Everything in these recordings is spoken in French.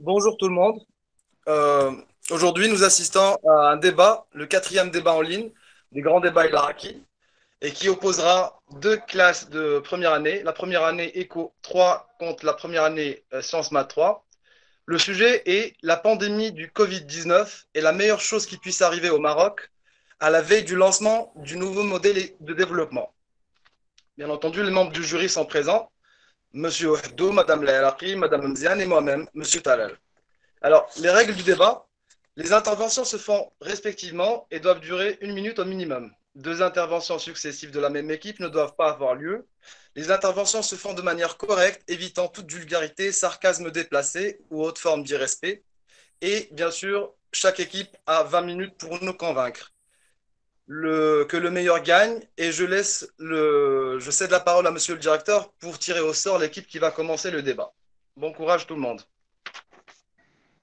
Bonjour tout le monde. Euh, Aujourd'hui, nous assistons à un débat, le quatrième débat en ligne des grands débats El Araki, et qui opposera deux classes de première année. La première année Éco 3 contre la première année Sciences Maths 3. Le sujet est la pandémie du Covid-19 est la meilleure chose qui puisse arriver au Maroc à la veille du lancement du nouveau modèle de développement. Bien entendu, les membres du jury sont présents, Monsieur Ohdou, Madame Laelaki, Madame Mziane et moi-même, Monsieur Talal. Alors, les règles du débat, les interventions se font respectivement et doivent durer 1 minute au minimum. Deux interventions successives de la même équipe ne doivent pas avoir lieu. Les interventions se font de manière correcte, évitant toute vulgarité, sarcasme déplacé ou autre forme d'irrespect. Et bien sûr, chaque équipe a 20 minutes pour nous convaincre. Que le meilleur gagne et je cède la parole à monsieur le directeur pour tirer au sort l'équipe qui va commencer le débat. Bon courage tout le monde.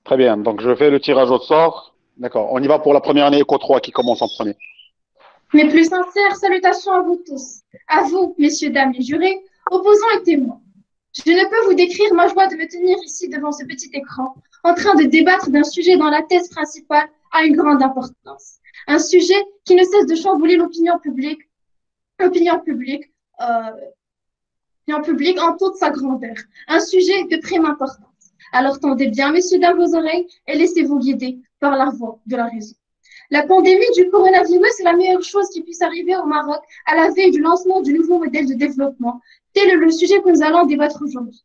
Très bien, donc je fais le tirage au sort. D'accord, on y va pour la première année Eco 3 qui commence en premier. Mes plus sincères salutations à vous tous, à vous, messieurs, dames et jurés, opposants et témoins. Je ne peux vous décrire ma joie de me tenir ici devant ce petit écran, en train de débattre d'un sujet dont la thèse principale a une grande importance. Un sujet qui ne cesse de chambouler l'opinion publique, euh, l'opinion publique en toute sa grandeur. Un sujet de prime importance. Alors tendez bien, messieurs, dames, vos oreilles et laissez-vous guider par la voix de la raison. La pandémie du coronavirus est la meilleure chose qui puisse arriver au Maroc à la veille du lancement du nouveau modèle de développement. Tel est le sujet que nous allons débattre aujourd'hui.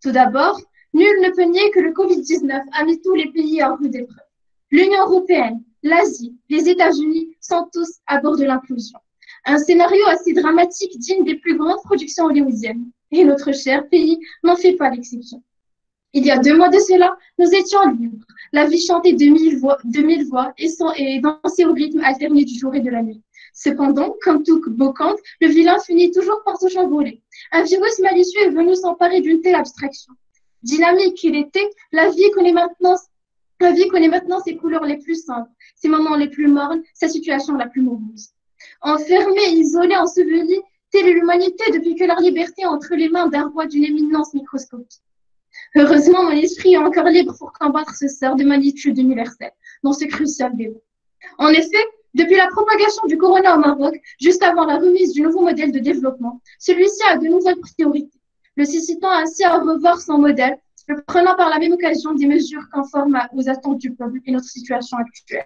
Tout d'abord, nul ne peut nier que le Covid-19 a mis tous les pays à rude épreuve. L'Union européenne, l'Asie, les États-Unis sont tous à bord de l'implosion. Un scénario assez dramatique digne des plus grandes productions hollywoodiennes. Et notre cher pays n'en fait pas l'exception. Il y a 2 mois de cela, nous étions libres. La vie chantait de mille voix et dansait au rythme alterné du jour et de la nuit. Cependant, comme tout beau conte, le vilain finit toujours par se chamboler. Un virus malicieux est venu s'emparer d'une telle abstraction. Dynamique qu'il était, la vie connaît maintenant ses couleurs les plus sombres, ses moments les plus mornes, sa situation la plus morose. Enfermée, isolée, ensevelie, telle est l'humanité depuis que la liberté est entre les mains d'un roi d'une éminence microscopique. Heureusement, mon esprit est encore libre pour combattre ce sort de magnitude universelle dans ce crucial débat. En effet, depuis la propagation du corona au Maroc, juste avant la remise du nouveau modèle de développement, celui-ci a de nouvelles priorités, le suscitant ainsi à revoir son modèle, le prenant par la même occasion des mesures conformes aux attentes du peuple et notre situation actuelle.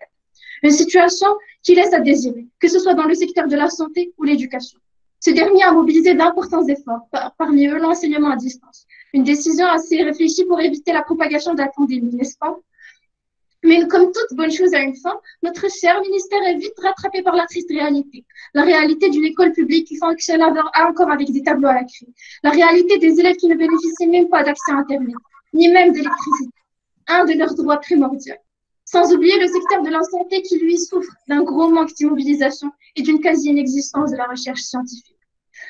Une situation qui laisse à désirer, que ce soit dans le secteur de la santé ou l'éducation. Ce dernier a mobilisé d'importants efforts, parmi eux l'enseignement à distance. Une décision assez réfléchie pour éviter la propagation de la pandémie, n'est-ce pas? Mais comme toute bonne chose a une fin, notre cher ministère est vite rattrapé par la triste réalité. La réalité d'une école publique qui fonctionne encore avec des tableaux à la craie. La réalité des élèves qui ne bénéficient même pas d'accès à Internet, ni même d'électricité, un de leurs droits primordiaux. Sans oublier le secteur de la santé qui, lui, souffre d'un gros manque d'immobilisation et d'une quasi-inexistence de la recherche scientifique.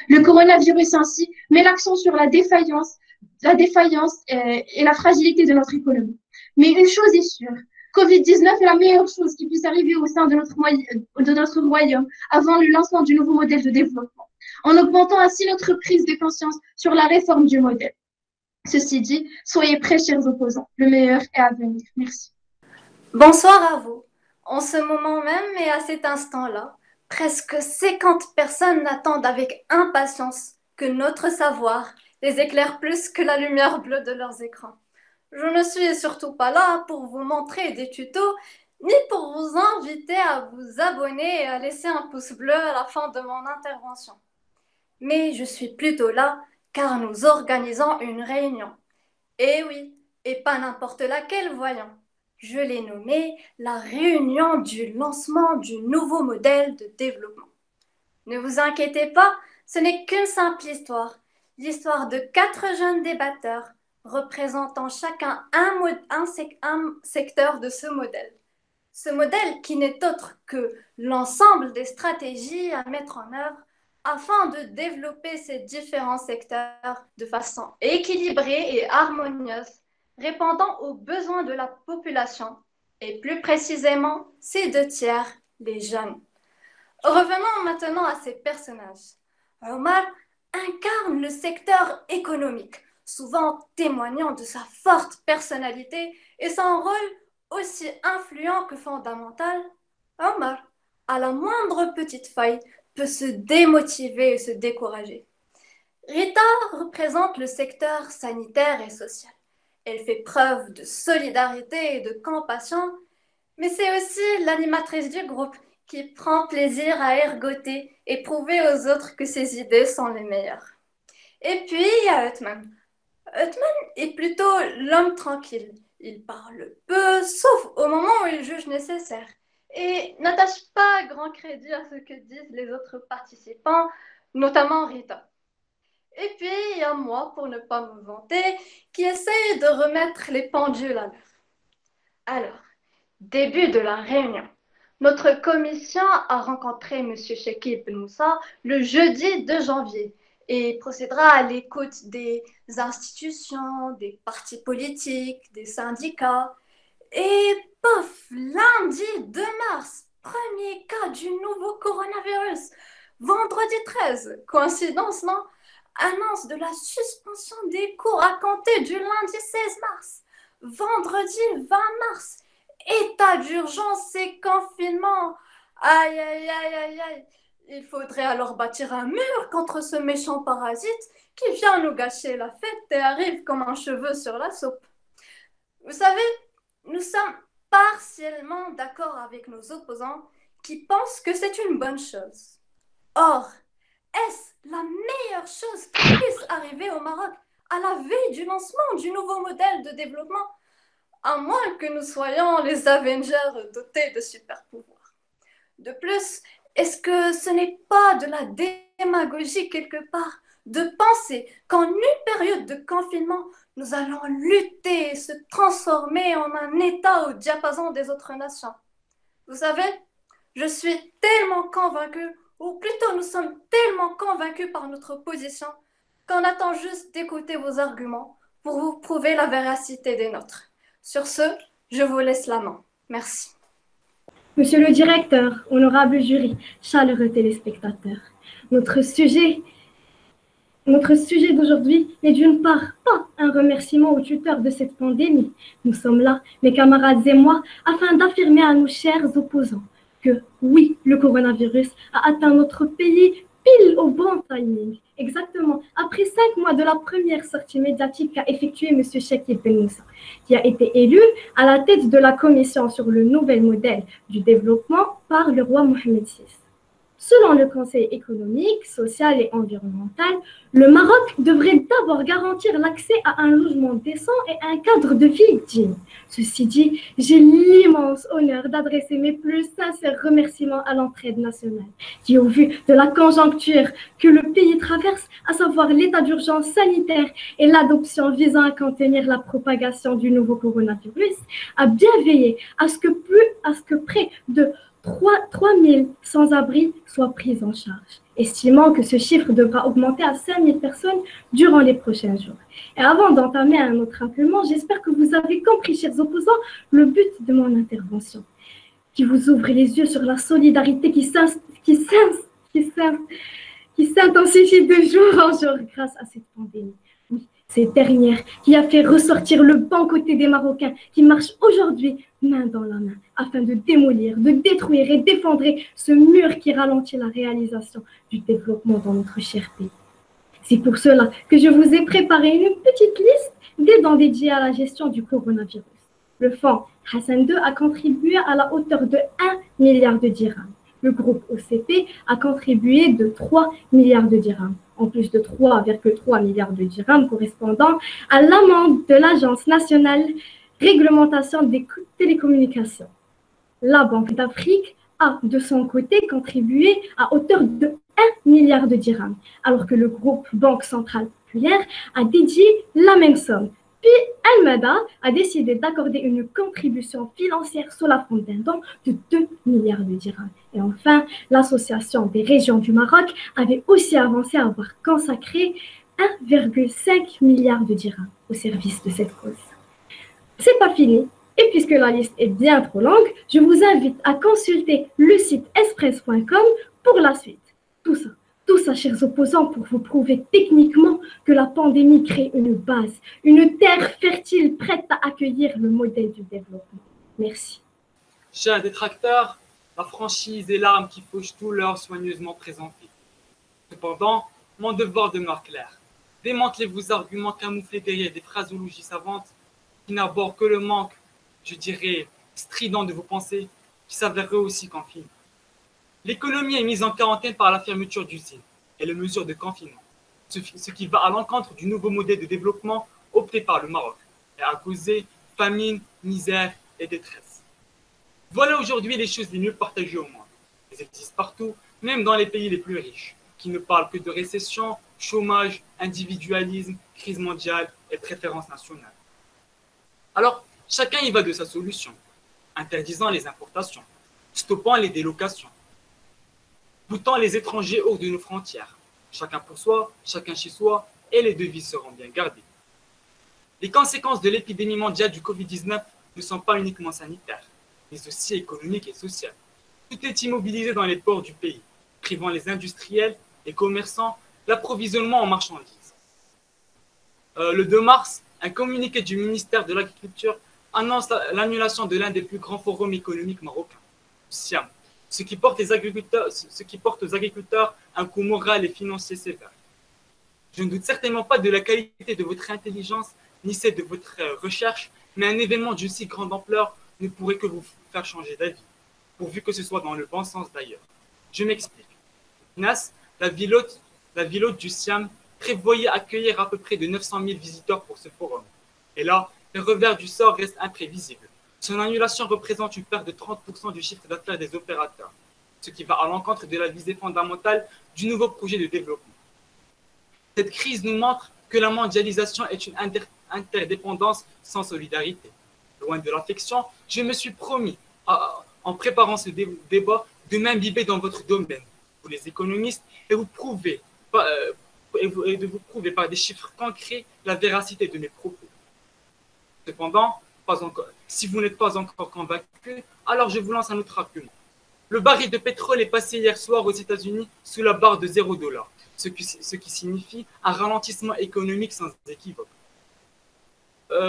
Le coronavirus ainsi met l'accent sur la défaillance et la fragilité de notre économie. Mais une chose est sûre, Covid-19 est la meilleure chose qui puisse arriver au sein de notre royaume avant le lancement du nouveau modèle de développement, en augmentant ainsi notre prise de conscience sur la réforme du modèle. Ceci dit, soyez prêts, chers opposants, le meilleur est à venir. Merci. Bonsoir à vous. En ce moment même et à cet instant-là, presque 50 personnes attendent avec impatience que notre savoir les éclaire plus que la lumière bleue de leurs écrans. Je ne suis surtout pas là pour vous montrer des tutos, ni pour vous inviter à vous abonner et à laisser un pouce bleu à la fin de mon intervention. Mais je suis plutôt là car nous organisons une réunion. Et oui, et pas n'importe laquelle, voyons. Je l'ai nommée la réunion du lancement du nouveau modèle de développement. Ne vous inquiétez pas, ce n'est qu'une simple histoire. L'histoire de 4 jeunes débatteurs représentant chacun un secteur de ce modèle. Ce modèle qui n'est autre que l'ensemble des stratégies à mettre en œuvre afin de développer ces différents secteurs de façon équilibrée et harmonieuse, répondant aux besoins de la population et plus précisément ces 2 tiers, les jeunes. Revenons maintenant à ces personnages. Omar incarne le secteur économique, souvent témoignant de sa forte personnalité et son rôle aussi influent que fondamental, Omar, à la moindre petite faille, peut se démotiver et se décourager. Rita représente le secteur sanitaire et social. Elle fait preuve de solidarité et de compassion, mais c'est aussi l'animatrice du groupe qui prend plaisir à ergoter et prouver aux autres que ses idées sont les meilleures. Et puis, il y a Othman. Othman est plutôt l'homme tranquille. Il parle peu, sauf au moment où il juge nécessaire, et n'attache pas grand crédit à ce que disent les autres participants, notamment Rita. Et puis, il y a moi, pour ne pas me vanter, qui essaye de remettre les pendules à l'heure. Alors, début de la réunion. Notre commission a rencontré M. Chekib Ben Moussa le jeudi 2 janvier et procédera à l'écoute des institutions, des partis politiques, des syndicats. Et pof, lundi 2 mars, premier cas du nouveau coronavirus. Vendredi 13, coïncidence, non? Annonce de la suspension des cours à compter du lundi 16 mars. Vendredi 20 mars, état d'urgence et confinement. Aïe, aïe, aïe, aïe, aïe. Il faudrait alors bâtir un mur contre ce méchant parasite qui vient nous gâcher la fête et arrive comme un cheveu sur la soupe. Vous savez, nous sommes partiellement d'accord avec nos opposants qui pensent que c'est une bonne chose. Or, est-ce la meilleure chose qui puisse arriver au Maroc à la veille du lancement du nouveau modèle de développement, à moins que nous soyons les Avengers dotés de super pouvoirs? De plus, est-ce que ce n'est pas de la démagogie quelque part de penser qu'en une période de confinement, nous allons lutter et se transformer en un État au diapason des autres nations? Vous savez, je suis tellement convaincue, ou plutôt nous sommes tellement convaincus par notre position, qu'on attend juste d'écouter vos arguments pour vous prouver la véracité des nôtres. Sur ce, je vous laisse la main. Merci. Monsieur le directeur, honorable jury, chaleureux téléspectateurs, notre sujet d'aujourd'hui n'est d'une part pas un remerciement aux tuteurs de cette pandémie. Nous sommes là, mes camarades et moi, afin d'affirmer à nos chers opposants que oui, le coronavirus a atteint notre pays pile au bon timing. Exactement, après 5 mois de la première sortie médiatique qu'a effectuée M. Chekib Ben Moussa, qui a été élu à la tête de la commission sur le nouvel modèle du développement par le roi Mohamed VI. Selon le Conseil économique, social et environnemental, le Maroc devrait d'abord garantir l'accès à un logement décent et un cadre de vie digne. Ceci dit, j'ai l'immense honneur d'adresser mes plus sincères remerciements à l'entraide nationale, qui, au vu de la conjoncture que le pays traverse, à savoir l'état d'urgence sanitaire et l'adoption visant à contenir la propagation du nouveau coronavirus, a bien veillé à ce que près de 3 000 sans-abri soient pris en charge, estimant que ce chiffre devra augmenter à 5 000 personnes durant les prochains jours. Et avant d'entamer un autre rappelement, j'espère que vous avez compris, chers opposants, le but de mon intervention, qui vous ouvre les yeux sur la solidarité qui s'intensifie de jour en jour grâce à cette pandémie. Oui, cette dernière qui a fait ressortir le bon côté des Marocains qui marchent aujourd'hui main dans la main afin de démolir, de détruire et d'effondrer ce mur qui ralentit la réalisation du développement dans notre cher pays. C'est pour cela que je vous ai préparé une petite liste d'aidants dédiés à la gestion du coronavirus. Le fonds Hassan II a contribué à la hauteur de 1 milliard de dirhams. Le groupe OCP a contribué de 3 milliards de dirhams, en plus de 3,3 milliards de dirhams correspondant à l'amende de l'Agence nationale réglementation des télécommunications. La Banque d'Afrique a, de son côté, contribué à hauteur de 1 milliard de dirhams, alors que le groupe Banque Centrale Populaire a dédié la même somme. Puis, Al-Mada a décidé d'accorder une contribution financière sous la forme d'un don de 2 milliards de dirhams. Et enfin, l'Association des régions du Maroc avait aussi avancé à avoir consacré 1,5 milliard de dirhams au service de cette cause. C'est pas fini, et puisque la liste est bien trop longue, je vous invite à consulter le site express.com pour la suite. Tout tout ça, chers opposants, pour vous prouver techniquement que la pandémie crée une base, une terre fertile prête à accueillir le modèle du développement. Merci. Chers détracteurs, la franchise et l'arme qui fauchent tout leur soigneusement présenté. Cependant, mon devoir demeure clair. Démantelez vos arguments camouflés derrière des phraseologies savantes qui n'abordent que le manque, je dirais, strident de vos pensées, qui s'avéreraient aussi qu'enfin. L'économie est mise en quarantaine par la fermeture d'usines et les mesures de confinement, ce qui va à l'encontre du nouveau modèle de développement opté par le Maroc et a causé famine, misère et détresse. Voilà aujourd'hui les choses les mieux partagées au monde. Elles existent partout, même dans les pays les plus riches, qui ne parlent que de récession, chômage, individualisme, crise mondiale et préférence nationale. Alors, chacun y va de sa solution, interdisant les importations, stoppant les délocations, boutant les étrangers hors de nos frontières, chacun pour soi, chacun chez soi, et les devises seront bien gardées. Les conséquences de l'épidémie mondiale du Covid-19 ne sont pas uniquement sanitaires, mais aussi économiques et sociales. Tout est immobilisé dans les ports du pays, privant les industriels et commerçants l'approvisionnement en marchandises. Le 2 mars, un communiqué du ministère de l'Agriculture annonce l'annulation de l'un des plus grands forums économiques marocains, le SIAM, ce qui porte aux agriculteurs un coup moral et financier sévère. Je ne doute certainement pas de la qualité de votre intelligence ni celle de votre recherche, mais un événement d'une si grande ampleur ne pourrait que vous faire changer d'avis, pourvu que ce soit dans le bon sens d'ailleurs. Je m'explique. NAS, la ville hôte du SIAM, prévoyait accueillir à peu près de 900 000 visiteurs pour ce forum. Et là, le revers du sort reste imprévisible. Son annulation représente une perte de 30% du chiffre d'affaires des opérateurs, ce qui va à l'encontre de la visée fondamentale du nouveau projet de développement. Cette crise nous montre que la mondialisation est une interdépendance sans solidarité. Loin de l'affection, je me suis promis, en préparant ce débat, de m'imbiber dans votre domaine, vous les économistes, et de vous prouver par des chiffres concrets la véracité de mes propos. Cependant, si vous n'êtes pas encore convaincu, alors je vous lance un autre argument. Le baril de pétrole est passé hier soir aux États-Unis sous la barre de $0, ce qui signifie un ralentissement économique sans équivoque.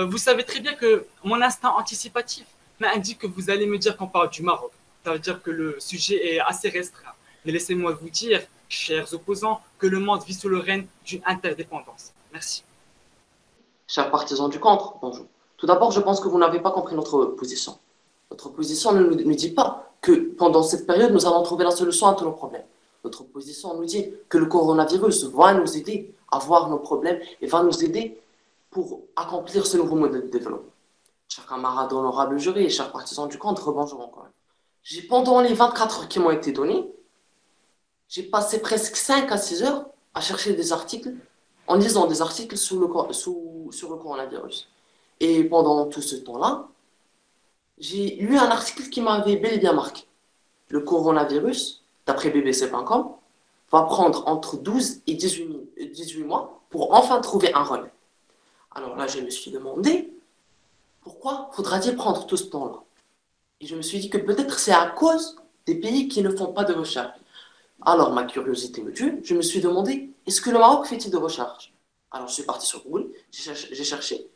Vous savez très bien que mon instinct anticipatif m'indique que vous allez me dire qu'on parle du Maroc. Ça veut dire que le sujet est assez restreint. Mais laissez-moi vous dire, chers opposants, que le monde vit sous le règne d'une interdépendance. Merci. Chers partisans du contre, bonjour. Tout d'abord, je pense que vous n'avez pas compris notre position. Notre position ne nous dit pas que pendant cette période, nous allons trouver la solution à tous nos problèmes. Notre position nous dit que le coronavirus va nous aider à voir nos problèmes et va nous aider pour accomplir ce nouveau modèle de développement. Chers camarades honorables jurés et chers partisans du contre, bonjour encore. Pendant les 24 heures qui m'ont été données, j'ai passé presque 5 à 6 heures à chercher des articles, en lisant des articles sur le coronavirus. Et pendant tout ce temps-là, j'ai lu un article qui m'avait bel et bien marqué. Le coronavirus, d'après bbc.com, va prendre entre 12 et 18 mois pour enfin trouver un remède. Alors là, je me suis demandé, pourquoi faudra-t-il prendre tout ce temps-là? Et je me suis dit que peut-être c'est à cause des pays qui ne font pas de recherche. Alors ma curiosité me tue, je me suis demandé, est-ce que le Maroc fait-il de recherche? Alors je suis parti sur Google, j'ai cherché.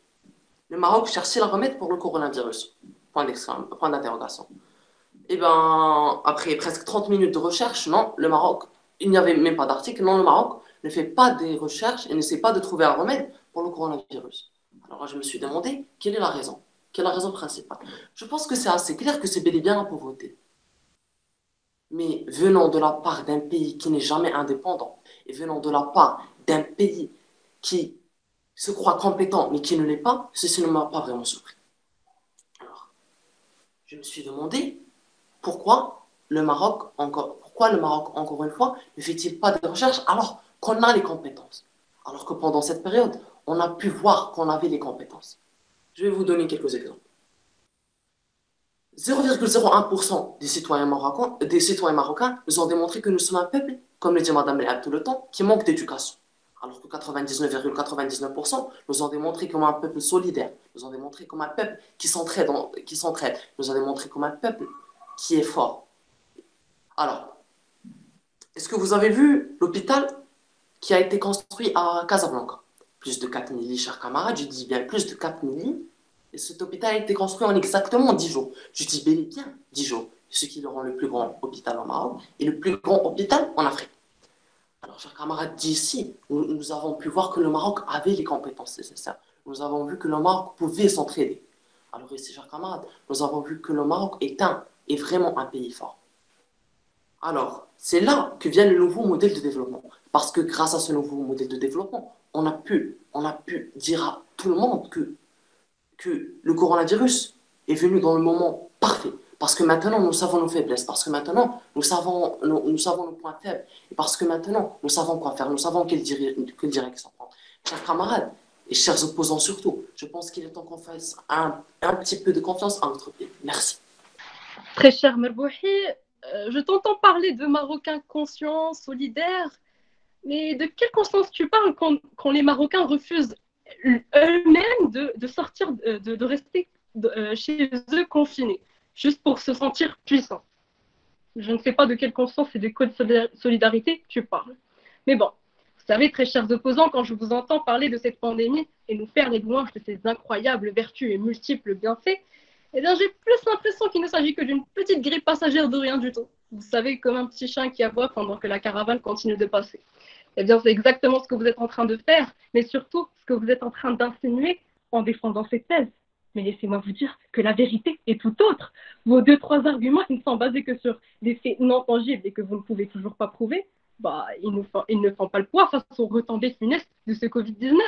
Le Maroc cherchait le remède pour le coronavirus. Point d'interrogation. Et bien, après presque 30 minutes de recherche, non, le Maroc, il n'y avait même pas d'article, non, le Maroc ne fait pas des recherches et n'essaie pas de trouver un remède pour le coronavirus. Alors là, je me suis demandé, quelle est la raison? Quelle est la raison principale? Je pense que c'est assez clair que c'est bel et bien la pauvreté. Mais venant de la part d'un pays qui n'est jamais indépendant, et venant de la part d'un pays qui se croit compétent mais qui ne l'est pas, ceci ne m'a pas vraiment surpris. Alors, je me suis demandé pourquoi le Maroc, encore une fois, ne fait-il pas de recherche alors qu'on a les compétences? Alors que pendant cette période, on a pu voir qu'on avait les compétences. Je vais vous donner quelques exemples. 0,01% des citoyens marocains nous ont démontré que nous sommes un peuple, comme le dit Mme Léa tout le temps, qui manque d'éducation. Alors que 99,99% nous ont démontré comme un peuple solidaire, nous ont démontré comme un peuple qui s'entraide, nous ont démontré comme un peuple qui est fort. Alors, Est-ce que vous avez vu l'hôpital qui a été construit à Casablanca? Plus de 4 000 lits, chers camarades, je dis bien plus de 4 000 lits. Et cet hôpital a été construit en exactement 10 jours. Je dis bel et bien 10 jours. Ce qui le rend le plus grand hôpital au Maroc et le plus grand hôpital en Afrique. Alors, chers camarades, d'ici, nous avons pu voir que le Maroc avait les compétences nécessaires. Nous avons vu que le Maroc pouvait s'entraider. Alors ici, chers camarades, nous avons vu que le Maroc est vraiment un pays fort. Alors, c'est là que vient le nouveau modèle de développement. Parce que grâce à ce nouveau modèle de développement, on a pu dire à tout le monde que le coronavirus est venu dans le moment parfait. Parce que maintenant, nous savons nos faiblesses. Parce que maintenant, nous savons nos points faibles. Et parce que maintenant, nous savons quoi faire. Nous savons quelle direction prendre. Chers camarades, et chers opposants surtout, je pense qu'il est temps qu'on fasse un petit peu de confiance en notre pays. Merci. Très cher Merbouhi, je t'entends parler de Marocains conscients, solidaires, mais de quelle conscience tu parles quand les Marocains refusent eux-mêmes de sortir, de rester chez eux confinés, juste pour se sentir puissants? Je ne sais pas de quelle conscience et de quelle solidarité tu parles. Mais bon, vous savez, très chers opposants, quand je vous entends parler de cette pandémie et nous faire les louanges de ses incroyables vertus et multiples bienfaits, eh bien, j'ai plus l'impression qu'il ne s'agit que d'une petite grippe passagère de rien du tout. Vous savez, comme un petit chien qui aboie pendant que la caravane continue de passer. Eh bien, c'est exactement ce que vous êtes en train de faire, mais surtout ce que vous êtes en train d'insinuer en défendant cette thèse. Mais laissez-moi vous dire que la vérité est tout autre. Vos 2-3 arguments qui ne sont basés que sur des faits non tangibles et que vous ne pouvez toujours pas prouver, ils ne font pas le poids face au retardé funeste de ce Covid-19.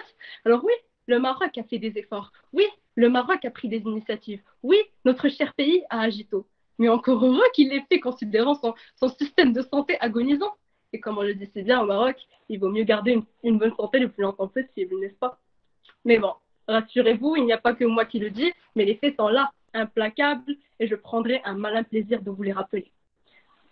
Alors oui, le Maroc a fait des efforts. Oui, le Maroc a pris des initiatives. Oui, notre cher pays a agi tôt. Mais encore heureux qu'il l'ait fait considérant son système de santé agonisant. Et comme on le dit si bien au Maroc, il vaut mieux garder une bonne santé le plus longtemps possible, n'est-ce pas? Mais bon, rassurez-vous, il n'y a pas que moi qui le dis, mais les faits sont là, implacables, et je prendrai un malin plaisir de vous les rappeler.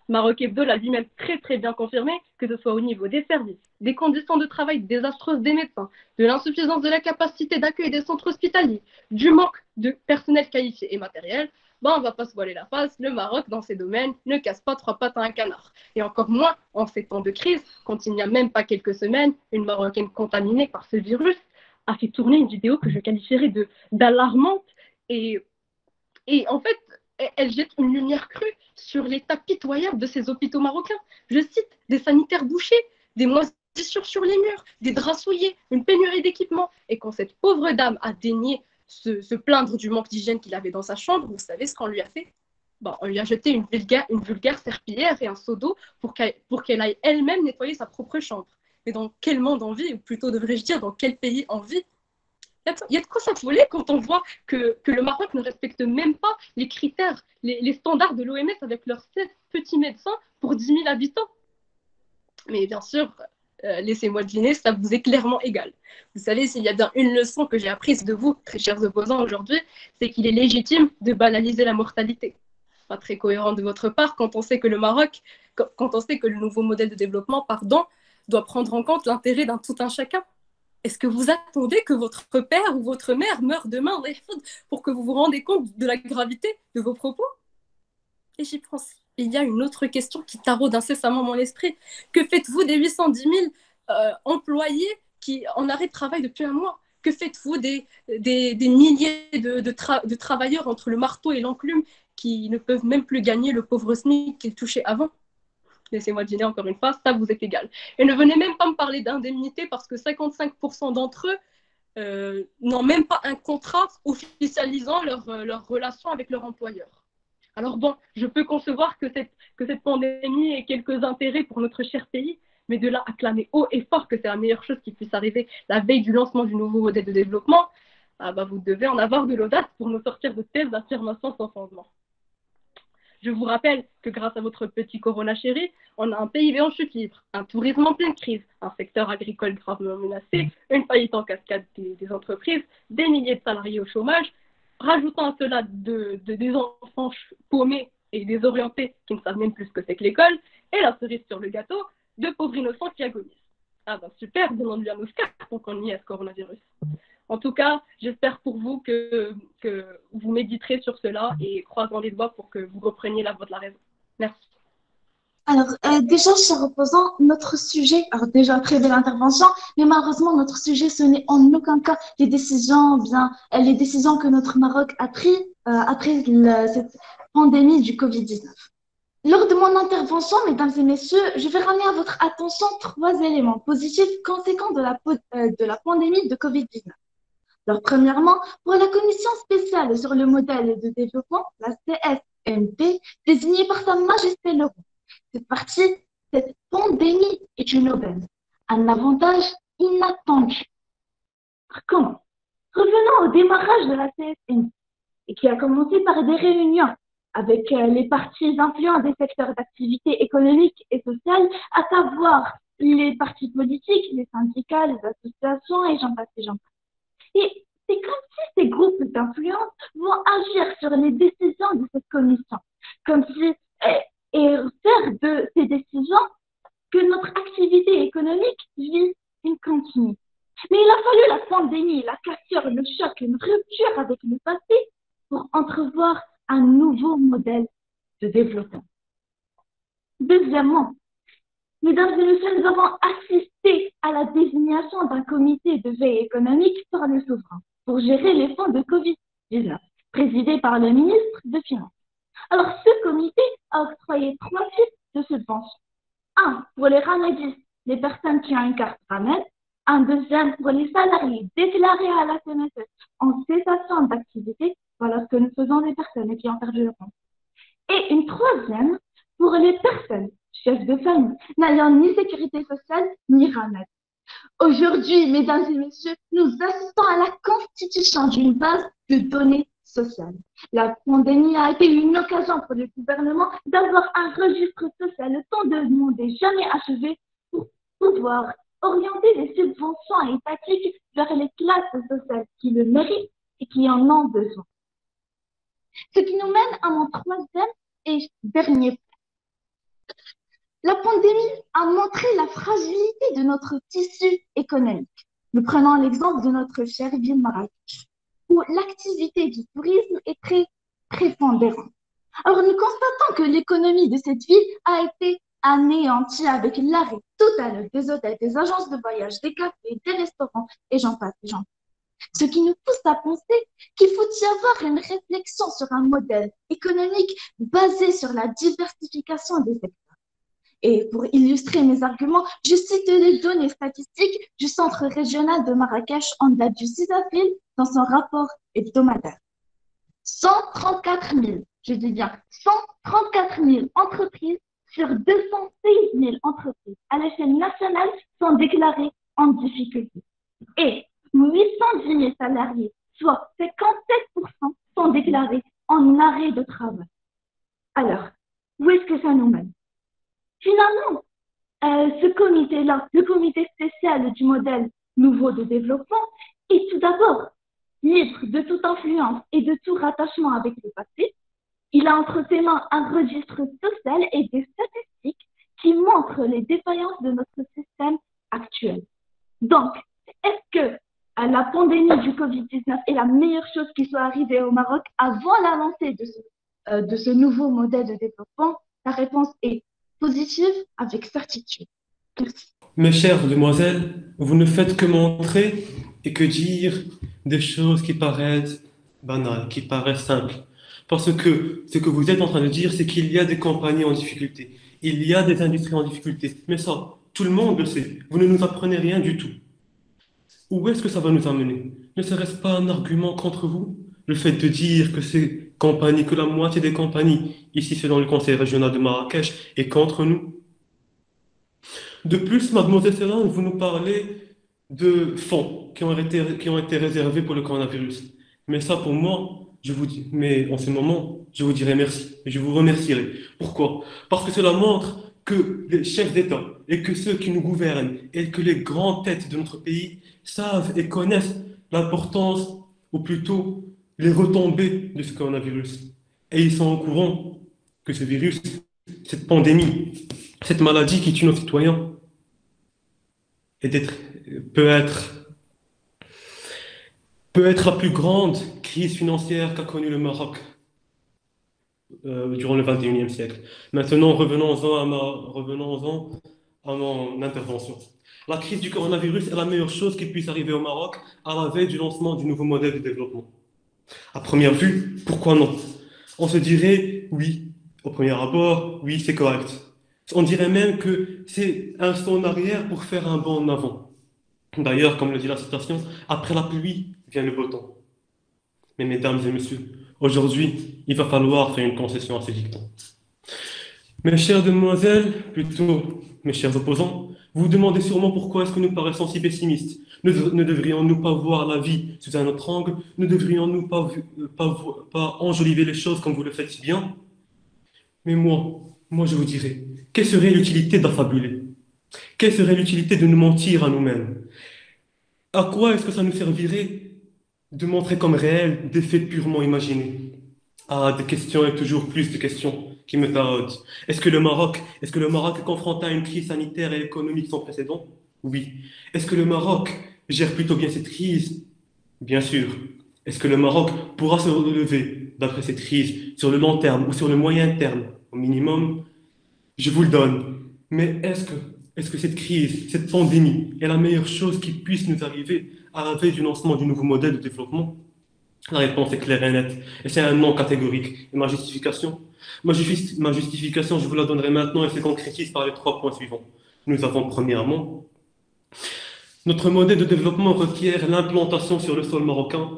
Maroc Hebdo l'a lui-même très très bien confirmé, que ce soit au niveau des services, des conditions de travail désastreuses des médecins, de l'insuffisance de la capacité d'accueil des centres hospitaliers, du manque de personnel qualifié et matériel. On va pas se voiler la face, le Maroc, dans ces domaines, ne casse pas 3 pattes à un canard. Et encore moins en ces temps de crise, quand il n'y a même pas quelques semaines, une Marocaine contaminée par ce virus a fait tourner une vidéo que je qualifierais d'alarmante et en fait, elle jette une lumière crue sur l'état pitoyable de ces hôpitaux marocains. Je cite, des sanitaires bouchés, des moisissures sur les murs, des draps souillés, une pénurie d'équipements. Et quand cette pauvre dame a daigné se plaindre du manque d'hygiène qu'il avait dans sa chambre, vous savez ce qu'on lui a fait? On lui a jeté une vulgaire serpillière et un seau d'eau pour qu'elle aille elle-même nettoyer sa propre chambre. Mais dans quel monde on vit, ou plutôt devrais-je dire dans quel pays on vit? Il y a de quoi s'affoler quand on voit que le Maroc ne respecte même pas les critères, les standards de l'OMS avec leurs 16 petits médecins pour 10 000 habitants. Mais bien sûr, laissez-moi deviner, ça vous est clairement égal. Vous savez, s'il y a bien une leçon que j'ai apprise de vous, très chers opposants aujourd'hui, c'est qu'il est légitime de banaliser la mortalité. Pas très cohérent de votre part quand on sait que le Maroc, quand on sait que le nouveau modèle de développement, doit prendre en compte l'intérêt d'un tout un chacun. Est-ce que vous attendez que votre père ou votre mère meure demain pour que vous vous rendez compte de la gravité de vos propos? Et j'y pense. Il y a une autre question qui taraude incessamment mon esprit. Que faites-vous des 810 000 employés qui en arrêt de travail depuis un mois? Que faites-vous des milliers de travailleurs entre le marteau et l'enclume qui ne peuvent même plus gagner le pauvre SMIC qu'ils touchaient avant? Laissez-moi deviner encore une fois, ça vous est égal. Et ne venez même pas me parler d'indemnité parce que 55% d'entre eux n'ont même pas un contrat officialisant leur relation avec leur employeur. Alors bon, je peux concevoir que cette pandémie ait quelques intérêts pour notre cher pays, mais de là à clamer haut et fort que c'est la meilleure chose qui puisse arriver la veille du lancement du nouveau modèle de développement, vous devez en avoir de l'audace pour nous sortir de telles affirmations sans fondement. Je vous rappelle que grâce à votre petit Corona chéri, on a un PIB en chute libre, un tourisme en pleine crise, un secteur agricole gravement menacé, une faillite en cascade des entreprises, des milliers de salariés au chômage, rajoutant à cela des enfants paumés et désorientés qui ne savent même plus ce que c'est que l'école, et la cerise sur le gâteau, de pauvres innocents qui agonisent. Super, demande-lui un Oscar pour qu'on y ait ce coronavirus. En tout cas, j'espère pour vous que vous méditerez sur cela et croisons les doigts pour que vous repreniez la voie de la raison. Merci. Alors, déjà, cher opposant, notre sujet, alors déjà, très belle intervention, mais malheureusement, notre sujet, ce n'est en aucun cas les décisions que notre Maroc a prises après cette pandémie du Covid-19. Lors de mon intervention, mesdames et messieurs, je vais ramener à votre attention trois éléments positifs conséquents de la pandémie de Covid-19. Alors, premièrement, pour la commission spéciale sur le modèle de développement, la CSNP, désignée par Sa Majesté le Roi, cette pandémie est une aubaine, un avantage inattendu. Comment? Revenons au démarrage de la CSNP, et qui a commencé par des réunions avec les partis influents des secteurs d'activité économique et sociale, à savoir les partis politiques, les syndicats, les associations, et j'en passe, et j'en passe. Et c'est comme si ces groupes d'influence vont agir sur les décisions de cette commission, comme si et faire de ces décisions que notre activité économique vise une continuité. Mais il a fallu la pandémie, la cassure, le choc, une rupture avec le passé pour entrevoir un nouveau modèle de développement. Deuxièmement, mesdames et messieurs, nous avons assisté à la désignation d'un comité de veille économique par le souverain pour gérer les fonds de Covid-19, présidé par le ministre des Finances. Alors, ce comité a octroyé 3 types de subventions. Un pour les ramadistes, les personnes qui ont une carte RAMED. Un deuxième pour les salariés déclarés à la CNSS en cessation d'activité. Voilà ce que nous faisons des personnes qui ont perdu leur emploi. Et une troisième pour les personnes, chefs de famille, n'ayant ni sécurité sociale ni RAMED. Aujourd'hui, mesdames et messieurs, nous assistons à la constitution d'une base de données sociales. La pandémie a été une occasion pour le gouvernement d'avoir un registre social tant demandé, jamais achevé, pour pouvoir orienter les subventions étatiques vers les classes sociales qui le méritent et qui en ont besoin. Ce qui nous mène à mon troisième et dernier point. La pandémie a montré la fragilité de notre tissu économique. Nous prenons l'exemple de notre chère ville Marrakech, où l'activité du tourisme est très prépondérante. Alors, nous constatons que l'économie de cette ville a été anéantie avec l'arrêt total des hôtels, des agences de voyage, des cafés, des restaurants, et j'en passe, et j'en passe. Ce qui nous pousse à penser qu'il faut y avoir une réflexion sur un modèle économique basé sur la diversification des secteurs. Et pour illustrer mes arguments, je cite les données statistiques du Centre régional de Marrakech en date du 6 avril dans son rapport hebdomadaire. 134 000, je dis bien 134 000 entreprises sur 206 000 entreprises à l'échelle nationale sont déclarées en difficulté. Et 810 000 salariés, soit 57%, sont déclarés en arrêt de travail. Alors, où est-ce que ça nous mène? Finalement, ce comité-là, le comité spécial du modèle nouveau de développement, est tout d'abord libre de toute influence et de tout rattachement avec le passé. Il a entre ses mains un registre social et des statistiques qui montrent les défaillances de notre système actuel. Donc, est-ce que la pandémie du Covid-19 est la meilleure chose qui soit arrivée au Maroc avant la lancée de ce nouveau modèle de développement? La réponse est positive avec certitude. Merci. Mes chères demoiselles, vous ne faites que montrer et que dire des choses qui paraissent banales, qui paraissent simples. Parce que ce que vous êtes en train de dire, c'est qu'il y a des compagnies en difficulté, il y a des industries en difficulté. Mais ça, tout le monde le sait. Vous ne nous apprenez rien du tout. Où est-ce que ça va nous amener? Ne serait-ce pas un argument contre vous? Le fait de dire que ces compagnies, que la moitié des compagnies, ici c'est dans le conseil régional de Marrakech, est contre nous. De plus, mademoiselle Céline, vous nous parlez de fonds qui ont été réservés pour le coronavirus. Mais ça, pour moi, mais en ce moment, je vous dirai merci. Et je vous remercierai. Pourquoi? Parce que cela montre que les chefs d'État et que ceux qui nous gouvernent et que les grandes têtes de notre pays savent et connaissent l'importance, ou plutôt les retombées de ce coronavirus. Et ils sont au courant que ce virus, cette pandémie, cette maladie qui tue nos citoyens, peut être la plus grande crise financière qu'a connue le Maroc. durant le 21e siècle. Maintenant, revenons-en à mon intervention. La crise du coronavirus est la meilleure chose qui puisse arriver au Maroc à la veille du lancement du nouveau modèle de développement. À première vue, pourquoi non? On se dirait, oui, au premier abord, oui, c'est correct. On dirait même que c'est un saut en arrière pour faire un bond en avant. D'ailleurs, comme le dit la citation, après la pluie vient le beau temps. Mais mesdames et messieurs, aujourd'hui, il va falloir faire une concession à ces dictons. Mes chères demoiselles, plutôt mes chers opposants, vous vous demandez sûrement pourquoi est-ce que nous paraissons si pessimistes. Ne devrions-nous pas voir la vie sous un autre angle? Ne devrions-nous pas enjoliver les choses comme vous le faites si bien? Mais moi je vous dirais, quelle serait l'utilité d'affabuler? Quelle serait l'utilité de nous mentir à nous-mêmes? À quoi est-ce que ça nous servirait de montrer comme réel des faits purement imaginés? Ah, des questions et toujours plus de questions qui me taraudent. Est-ce que le Maroc est confronté à une crise sanitaire et économique sans précédent? Oui. Est-ce que le Maroc gère plutôt bien cette crise? Bien sûr. Est-ce que le Maroc pourra se relever d'après cette crise sur le long terme ou sur le moyen terme, au minimum? Je vous le donne. Mais est-ce que cette crise, cette pandémie est la meilleure chose qui puisse nous arriver à la veille du lancement du nouveau modèle de développement? La réponse est claire et nette, et c'est un non catégorique. Et ma justification? Ma justification, je vous la donnerai maintenant et se concrétise par les 3 points suivants. Nous avons premièrement, notre modèle de développement requiert l'implantation sur le sol marocain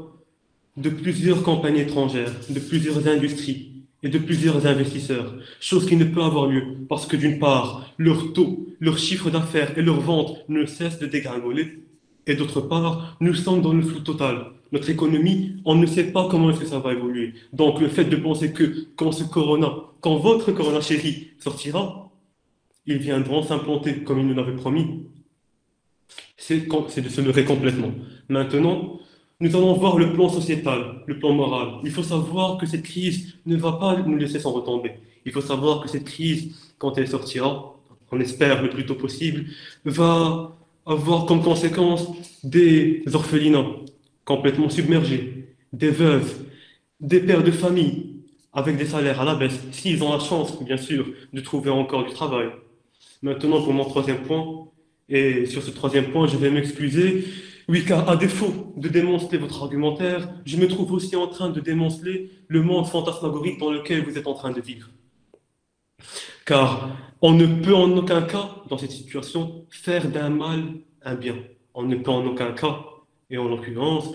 de plusieurs compagnies étrangères, de plusieurs industries et de plusieurs investisseurs, chose qui ne peut avoir lieu parce que d'une part, leur taux, leur chiffre d'affaires et leurs ventes ne cessent de dégringoler, et d'autre part, nous sommes dans le flou total. Notre économie, on ne sait pas comment est-ce que ça va évoluer. Donc le fait de penser que quand votre corona chéri sortira, ils viendront s'implanter comme ils nous l'avaient promis, c'est de se leurrer complètement. Maintenant, nous allons voir le plan sociétal, le plan moral. Il faut savoir que cette crise ne va pas nous laisser sans retomber. Il faut savoir que cette crise, quand elle sortira, on espère le plus tôt possible, va avoir comme conséquence des orphelinats complètement submergés, des veuves, des pères de famille avec des salaires à la baisse, s'ils ont la chance, bien sûr, de trouver encore du travail. Maintenant, pour mon 3e point, et sur ce 3e point, je vais m'excuser. Oui, car à défaut de démonter votre argumentaire, je me trouve aussi en train de démonter le monde fantasmagorique dans lequel vous êtes en train de vivre. Car on ne peut en aucun cas, dans cette situation, faire d'un mal un bien. On ne peut en aucun cas, et en l'occurrence,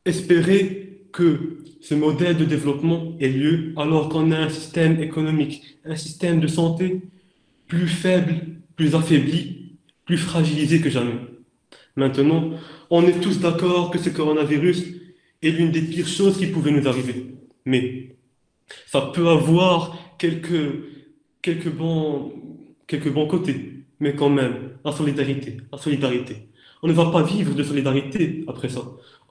espérer que ce modèle de développement ait lieu alors qu'on a un système économique, un système de santé plus faible, plus affaibli, plus fragilisé que jamais. Maintenant, on est tous d'accord que ce coronavirus est l'une des pires choses qui pouvaient nous arriver. Mais ça peut avoir quelques bons côtés. Mais quand même, la solidarité. On ne va pas vivre de solidarité après ça.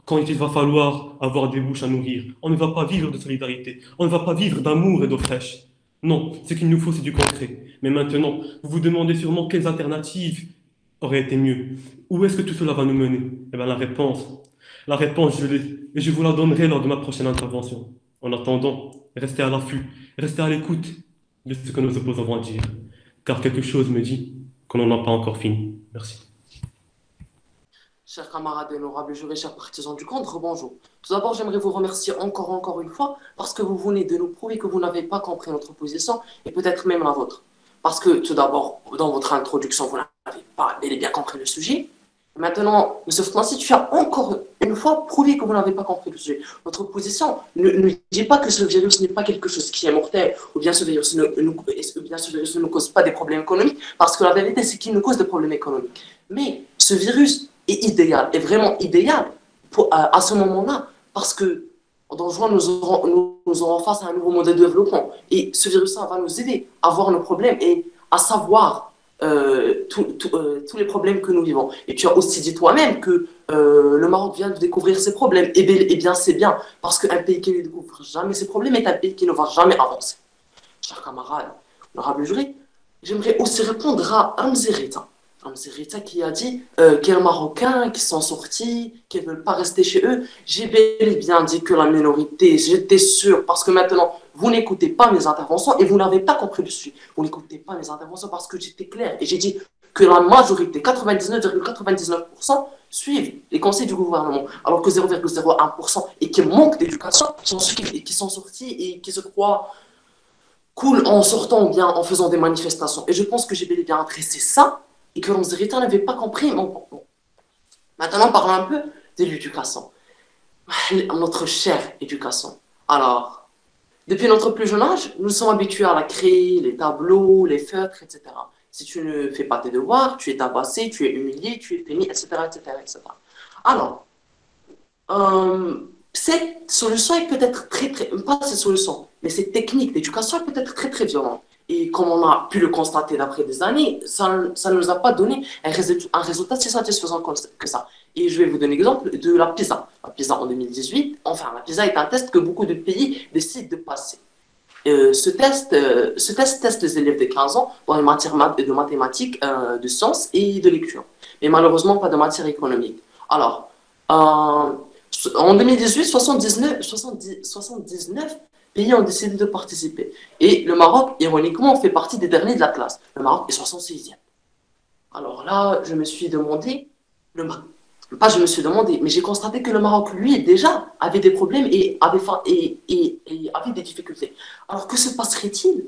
Quand il va falloir avoir des bouches à nourrir, on ne va pas vivre de solidarité. On ne va pas vivre d'amour et d'eau fraîche. Non, ce qu'il nous faut, c'est du concret. Mais maintenant, vous vous demandez sûrement quelles alternatives auraient été mieux. Où est-ce que tout cela va nous mener? Eh bien, la réponse, je l'ai, et je vous la donnerai lors de ma prochaine intervention. En attendant, restez à l'affût, restez à l'écoute de ce que nos opposants vont dire, car quelque chose me dit qu'on n'en a pas encore fini. Merci. Chers camarades honorables jurés, chers partisans du contre, bonjour. Tout d'abord, j'aimerais vous remercier encore une fois parce que vous venez de nous prouver que vous n'avez pas compris notre position et peut-être même la vôtre. Parce que tout d'abord, dans votre introduction, vous n'avez pas bel et bien compris le sujet. Maintenant, M. Fnassi, tu as encore une fois prouvé que vous n'avez pas compris le sujet. Notre position ne dit pas que ce virus n'est pas quelque chose qui est mortel, ou bien ce virus ne nous cause pas des problèmes économiques, parce que la vérité, c'est qu'il nous cause des problèmes économiques. Mais ce virus est idéal, est vraiment idéal à ce moment-là, parce que dans juin, nous aurons face à un nouveau modèle de développement. Et ce virus-là va nous aider à voir nos problèmes et à savoir tous les problèmes que nous vivons. Et tu as aussi dit toi-même que le Maroc vient de découvrir ses problèmes. Et bien, c'est bien, parce qu'un pays qui ne découvre jamais ses problèmes est un pays qui ne va jamais avancer. Chers camarades, honorables jurés, j'aimerais aussi répondre à Ramzi Rita qui a dit qu'il y a des Marocains qui sont sortis, qui ne veulent pas rester chez eux. J'ai bel et bien dit que la minorité, j'étais sûr, parce que maintenant, vous n'écoutez pas mes interventions et vous n'avez pas compris le sujet. Vous n'écoutez pas mes interventions parce que j'étais clair et j'ai dit que la majorité, 99,99%, suivent les conseils du gouvernement, alors que 0,01% et qui manquent d'éducation sont ceux qui sont sortis et qui se croient cool en sortant ou bien en faisant des manifestations. Et je pense que j'ai bel et bien adressé ça et que nos héritiers n'avaient pas compris mon propos. Maintenant, parlons un peu de l'éducation. Notre chère éducation. Alors, depuis notre plus jeune âge, nous sommes habitués à la craie, les tableaux, les feutres, etc. Si tu ne fais pas tes devoirs, tu es tabassé, tu es humilié, tu es puni, etc., etc., etc. Alors, cette solution est peut-être pas cette solution, mais cette technique d'éducation est peut-être très, très violente. Et comme on a pu le constater d'après des années, ça ne nous a pas donné un résultat si satisfaisant que ça. Et je vais vous donner l'exemple de la PISA. La PISA en 2018, enfin, la PISA est un test que beaucoup de pays décident de passer. Ce test teste les élèves de 15 ans dans les matières de mathématiques, de sciences et de lecture. Mais malheureusement, pas de matière économique. Alors, en 2018, 79 pays ont décidé de participer. Et le Maroc, ironiquement, fait partie des derniers de la classe. Le Maroc est 66e. Alors là, je me suis demandé, je me suis demandé, mais j'ai constaté que le Maroc, lui, déjà, avait des problèmes et avait des difficultés. Alors que se passerait-il?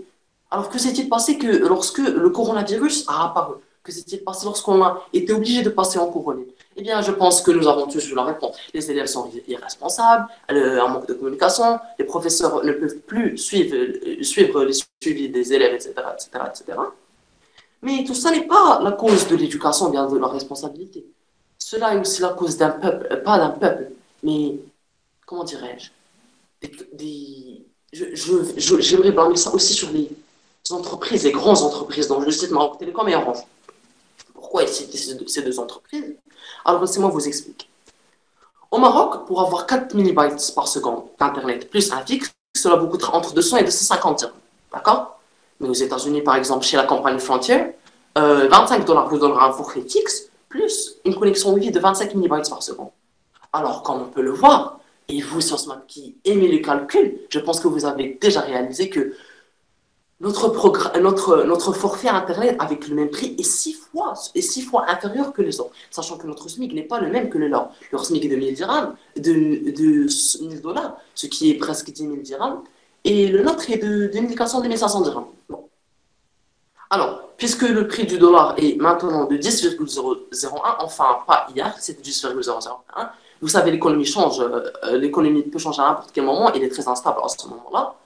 Alors que s'est-il passé que lorsque le coronavirus a apparu? Que s'est-il passé lorsqu'on a été obligé de passer en couronne? Eh bien, je pense que nous avons tous vu la réponse. Les élèves sont irresponsables, un manque de communication, les professeurs ne peuvent plus suivre les suivis des élèves, etc., etc., etc. Mais tout ça n'est pas la cause de l'éducation, bien de la responsabilité. Cela est aussi la cause d'un peuple, pas d'un peuple, mais, comment dirais-je, j'aimerais blâmer ça aussi sur les entreprises, les grandes entreprises, dont je cite Maroc Télécom et Orange. Pourquoi citer ces deux entreprises? Alors, laissez-moi vous expliquer. Au Maroc, pour avoir 4 MB par seconde d'Internet plus un fixe, cela vous coûtera entre 200 et 250 dirhams. D'accord? Mais aux États-Unis, par exemple, chez la compagnie Frontier, $25 vous donnera un forfait fixe plus une connexion Wi-Fi de 25 MB par seconde. Alors, comme on peut le voir, et vous, Sciences qui aimez les calculs, je pense que vous avez déjà réalisé que notre forfait Internet avec le même prix est 6 fois inférieur que les autres, sachant que notre SMIC n'est pas le même que le leur. Leur SMIC est de 1000 dirhams, de $1000, ce qui est presque 10 000 dirhams, et le nôtre est de 2400, 2500 dirhams. Bon. Alors, puisque le prix du dollar est maintenant de 10,001, enfin pas hier, c'est de 10,001, vous savez, l'économie change, l'économie peut changer à n'importe quel moment, elle est très instable à ce moment-là.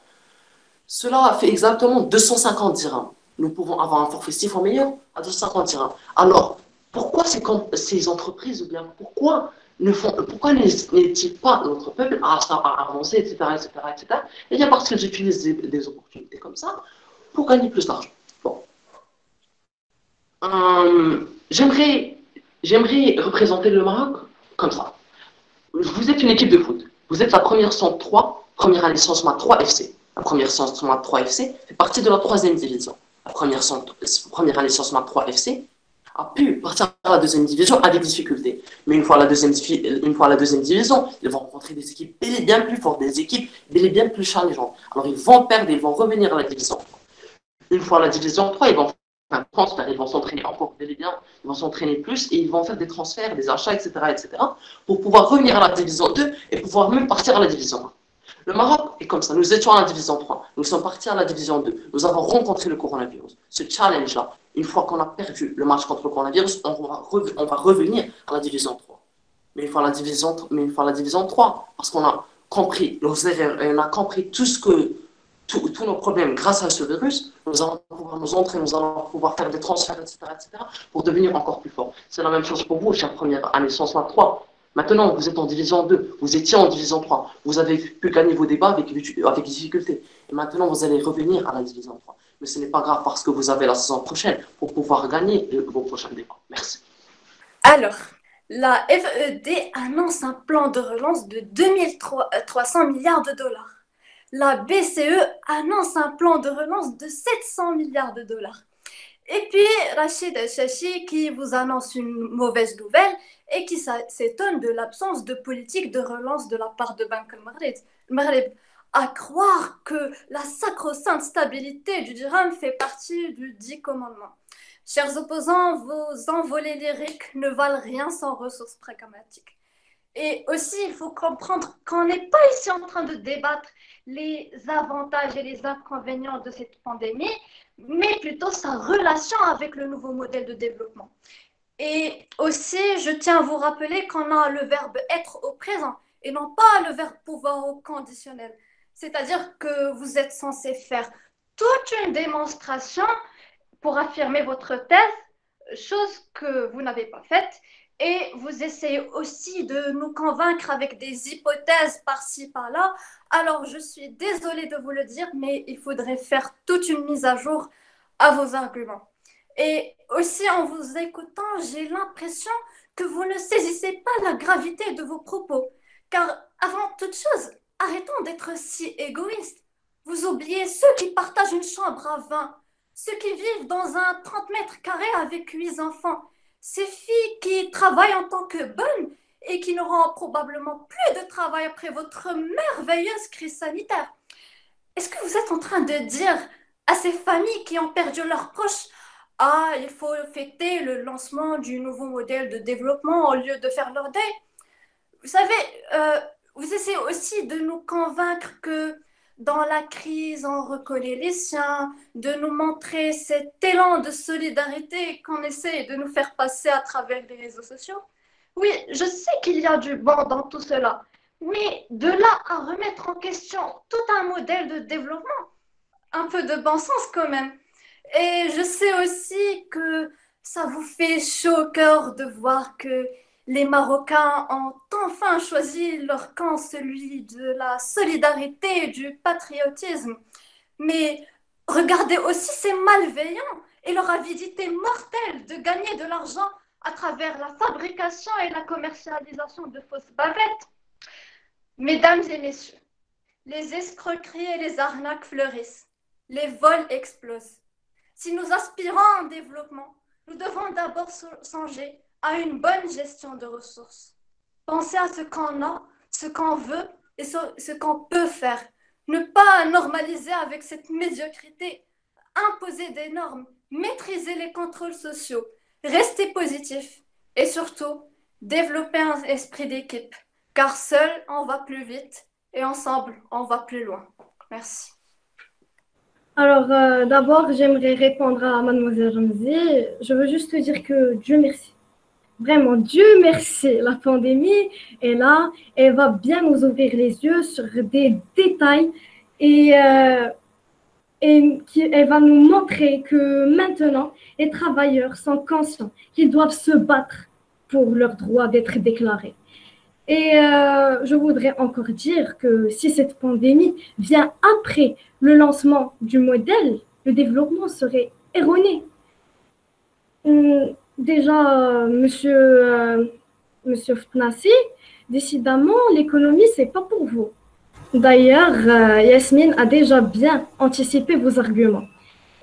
Cela fait exactement 250 dirhams. Nous pouvons avoir un forfait 6 fois meilleur à 250 dirhams. Alors, pourquoi ces entreprises, ou bien pourquoi n'aident-ils pas notre peuple à avancer, etc., etc., etc. Eh bien, parce qu'ils utilisent des opportunités comme ça pour gagner plus d'argent. Bon. J'aimerais représenter le Maroc comme ça. Vous êtes une équipe de foot. Vous êtes la première centre 3, première année Sciences Math 3 FC. La première Sciences Math 3 FC fait partie de la 3e division. La première année Sciences Math 3 FC a pu partir à la 2e division avec difficulté. Mais une fois à la deuxième division, ils vont rencontrer des équipes bel et bien plus fortes, des équipes bel et bien plus challengeantes. Alors ils vont perdre, ils vont revenir à la division 3. Une fois à la division 3, ils vont faire un transfert, ils vont s'entraîner encore bel et bien, ils vont s'entraîner plus et ils vont faire des transferts, des achats, etc., etc., pour pouvoir revenir à la division 2 et pouvoir même partir à la division 1. Le Maroc est comme ça. Nous étions à la division 3. Nous sommes partis à la division 2. Nous avons rencontré le coronavirus. Ce challenge-là, une fois qu'on a perdu le match contre le coronavirus, on va revenir à la division 3. Mais une fois à la division 3, parce qu'on a compris nos erreurs et on a compris tous nos problèmes grâce à ce virus, nous allons pouvoir nous entraîner, nous allons pouvoir faire des transferts, etc., etc., pour devenir encore plus forts. C'est la même chose pour vous, chère première année Sciences Math 3. Maintenant, vous êtes en division 2, vous étiez en division 3, vous avez pu gagner vos débats avec difficulté. Et maintenant, vous allez revenir à la division 3. Mais ce n'est pas grave parce que vous avez la saison prochaine pour pouvoir gagner vos prochains débats. Merci. Alors, la FED annonce un plan de relance de 2300 milliards de dollars. La BCE annonce un plan de relance de 700 milliards de dollars. Et puis, Rachid Chachi qui vous annonce une mauvaise nouvelle et qui s'étonne de l'absence de politique de relance de la part de Banque al-Maghreb. à croire que la sacro-sainte stabilité du dirham fait partie du 10 commandements. Chers opposants, vos envolées lyriques ne valent rien sans ressources pragmatiques. Et aussi, il faut comprendre qu'on n'est pas ici en train de débattre les avantages et les inconvénients de cette pandémie, mais plutôt sa relation avec le nouveau modèle de développement. Et aussi, je tiens à vous rappeler qu'on a le verbe être au présent et non pas le verbe pouvoir au conditionnel. C'est-à-dire que vous êtes censé faire toute une démonstration pour affirmer votre thèse, chose que vous n'avez pas faite, et vous essayez aussi de nous convaincre avec des hypothèses par-ci, par-là. Alors, je suis désolée de vous le dire, mais il faudrait faire toute une mise à jour à vos arguments. Et aussi, en vous écoutant, j'ai l'impression que vous ne saisissez pas la gravité de vos propos. Car avant toute chose, arrêtons d'être si égoïstes. Vous oubliez ceux qui partagent une chambre à 20, ceux qui vivent dans un 30 mètres carrés avec 8 enfants, ces filles qui travaillent en tant que bonnes et qui n'auront probablement plus de travail après votre merveilleuse crise sanitaire. Est-ce que vous êtes en train de dire à ces familles qui ont perdu leurs proches, ah, il faut fêter le lancement du nouveau modèle de développement au lieu de faire leur deuil? Vous savez, vous essayez aussi de nous convaincre que dans la crise, on reconnaît les siens, de nous montrer cet élan de solidarité qu'on essaie de nous faire passer à travers les réseaux sociaux. Oui, je sais qu'il y a du bon dans tout cela, mais de là à remettre en question tout un modèle de développement, un peu de bon sens quand même. Et je sais aussi que ça vous fait chaud au cœur de voir que les Marocains ont enfin choisi leur camp, celui de la solidarité et du patriotisme. Mais regardez aussi ces malveillants et leur avidité mortelle de gagner de l'argent à travers la fabrication et la commercialisation de fausses bavettes. Mesdames et messieurs, les escroqueries et les arnaques fleurissent, les vols explosent. Si nous aspirons à un développement, nous devons d'abord songer à une bonne gestion de ressources. Penser à ce qu'on a, ce qu'on veut et ce qu'on peut faire. Ne pas normaliser avec cette médiocrité. Imposer des normes, maîtriser les contrôles sociaux, rester positif et surtout développer un esprit d'équipe. Car seul, on va plus vite et ensemble, on va plus loin. Merci. Alors, d'abord, j'aimerais répondre à Mademoiselle Ramzi. Je veux juste te dire que Dieu merci. Vraiment, Dieu merci. La pandémie est là. Elle va bien nous ouvrir les yeux sur des détails et elle va nous montrer que maintenant, les travailleurs sont conscients qu'ils doivent se battre pour leur droit d'être déclarés. Et je voudrais encore dire que si cette pandémie vient après le lancement du modèle, le développement serait erroné. Déjà, monsieur Fnassi, décidément, l'économie, c'est pas pour vous. D'ailleurs, Yasmine a déjà bien anticipé vos arguments.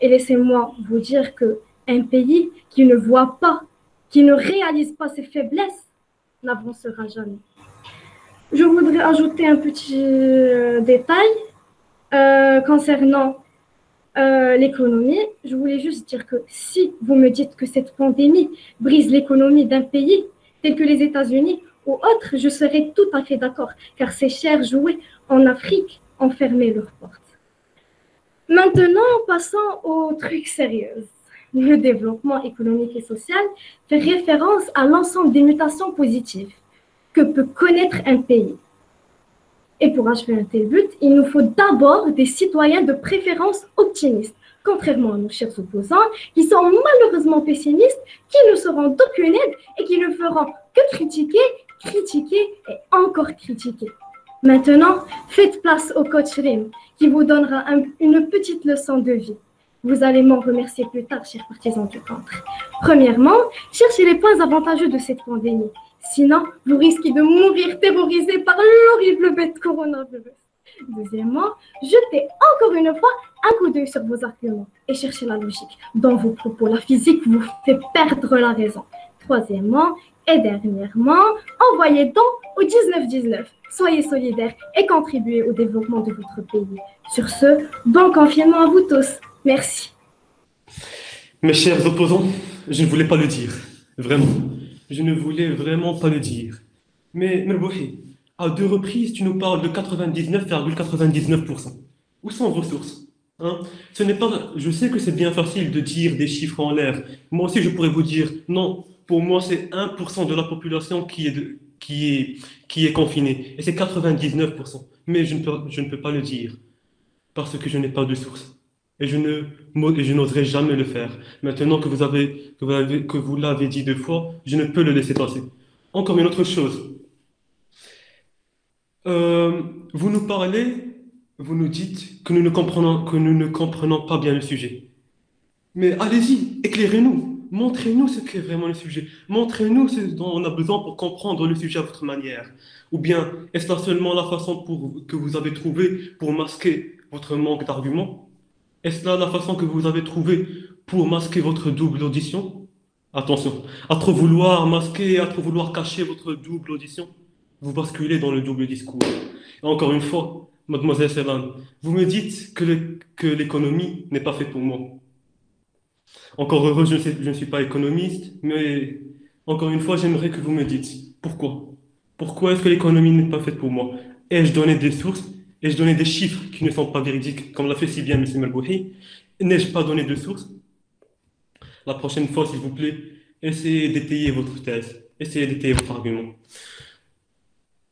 Et laissez-moi vous dire qu'un pays qui ne voit pas, qui ne réalise pas ses faiblesses, n'avancera jamais. Je voudrais ajouter un petit détail concernant l'économie. Je voulais juste dire que si vous me dites que cette pandémie brise l'économie d'un pays tel que les États-Unis ou autres, je serai tout à fait d'accord, car ces chers jouets en Afrique ont fermé leurs portes. Maintenant, passons aux trucs sérieux. Le développement économique et social fait référence à l'ensemble des mutations positives que peut connaître un pays. Et pour achever un tel but, il nous faut d'abord des citoyens de préférence optimistes, contrairement à nos chers opposants qui sont malheureusement pessimistes, qui ne seront d'aucune aide et qui ne feront que critiquer et encore critiquer. Maintenant, faites place au coach Rim qui vous donnera une petite leçon de vie. Vous allez m'en remercier plus tard, chers partisans du contre. Premièrement, cherchez les points avantageux de cette pandémie. Sinon, vous risquez de mourir terrorisé par l'horrible bête coronavirus. Deuxièmement, jetez encore une fois un coup d'œil sur vos arguments et cherchez la logique. Dans vos propos, la physique vous fait perdre la raison. Troisièmement, Et dernièrement, envoyez donc au 1919. Soyez solidaires et contribuez au développement de votre pays. Sur ce, bon confinement à vous tous. Merci. Mes chers opposants, je ne voulais pas le dire. Vraiment. Je ne voulais vraiment pas le dire. Mais Merbouhi, à 2 reprises, tu nous parles de 99,99%. Où sont vos sources? Hein? Ce n'est pas. Je sais que c'est bien facile de dire des chiffres en l'air. Moi aussi, je pourrais vous dire non. Pour moi, c'est 1% de la population qui est confinée. Et c'est 99%. Mais je ne peux pas le dire parce que je n'ai pas de source. Et je n'oserai jamais le faire. Maintenant que vous l'avez dit 2 fois, je ne peux le laisser passer. Encore une autre chose. Euh, vous nous parlez, vous nous dites que nous ne comprenons pas bien le sujet. Mais allez-y, éclairez-nous, montrez-nous ce qu'est vraiment le sujet, montrez-nous ce dont on a besoin pour comprendre le sujet à votre manière. Ou bien, est-ce là seulement la façon que vous avez trouvée pour masquer votre manque d'arguments? Est-ce là la façon que vous avez trouvée pour masquer votre double audition? Attention, à trop vouloir masquer, à trop vouloir cacher votre double audition, vous basculez dans le double discours. Et encore une fois, mademoiselle Selan, vous me dites que l'économie n'est pas faite pour moi. Encore heureux, je ne suis pas économiste, mais encore une fois, j'aimerais que vous me dites pourquoi. Pourquoi est-ce que l'économie n'est pas faite pour moi? Ai-je donné des sources? Ai-je donné des chiffres qui ne sont pas véridiques, comme l'a fait si bien M. Melbouhi? N'ai-je pas donné de sources? La prochaine fois, s'il vous plaît, essayez d'étayer votre thèse, essayez d'étayer votre argument.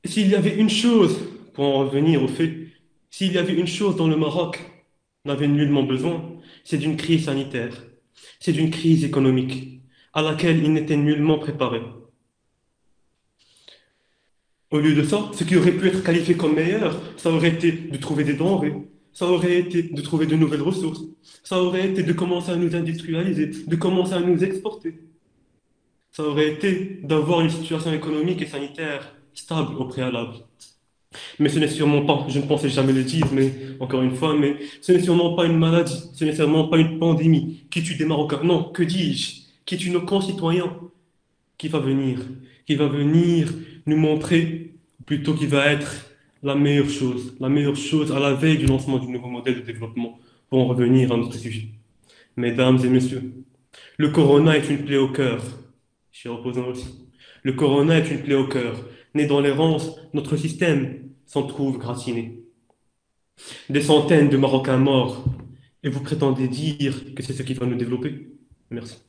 S'il y avait une chose, pour en revenir au fait, s'il y avait une chose dont le Maroc n'avait nullement besoin, c'est d'une crise sanitaire, c'est d'une crise économique, à laquelle il n'était nullement préparé. Au lieu de ça, ce qui aurait pu être qualifié comme meilleur, ça aurait été de trouver des denrées, ça aurait été de trouver de nouvelles ressources, ça aurait été de commencer à nous industrialiser, de commencer à nous exporter. Ça aurait été d'avoir une situation économique et sanitaire stable au préalable. Mais ce n'est sûrement pas, je ne pensais jamais le dire, mais encore une fois, mais ce n'est sûrement pas une maladie, ce n'est sûrement pas une pandémie qui tue des Marocains. Non, que dis-je, qui tue nos concitoyens, qui va venir nous montrer, ou plutôt qui va être la meilleure chose à la veille du lancement du nouveau modèle de développement, pour en revenir à notre sujet. Mesdames et messieurs, le corona est une plaie au cœur, chers opposants aussi. Le corona est une plaie au cœur. Né dans l'errance, notre système s'en trouve gratiné. Des centaines de Marocains morts. Et vous prétendez dire que c'est ce qui va nous développer? Merci.